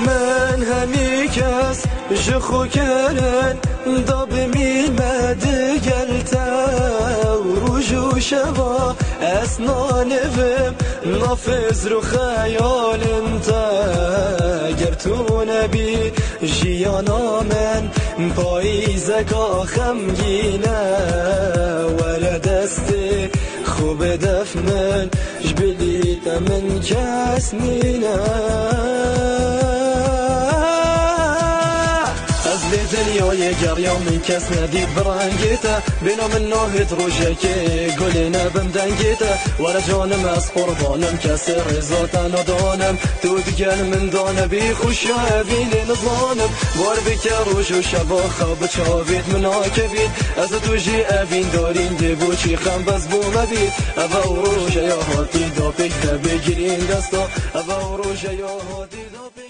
من همی کس جخو کرن داب میلمد گلتا روز و شبا اسنانفم نافذ رو خیال انتا گر تو نبی جیانا من پاییزکا خمگینه ولا دستی خوب دف من جبلیت من کس نینه دنیای گریا من کس ندید برانگیتا بنا من نوهد روشکی گلنا بمدنگیتا ورا جانم از قربانم کسی رزاتا ندانم تو دیگر من دانه بی خوشا اوین نظانم بار بکر روش و شبا خواب چاوید مناکبید از تو جی اوین دارین دیبو چی خم بز بو مبید او روش یا هاتی دا پیک بگیرین دستا او روش یا هاتی دا پیک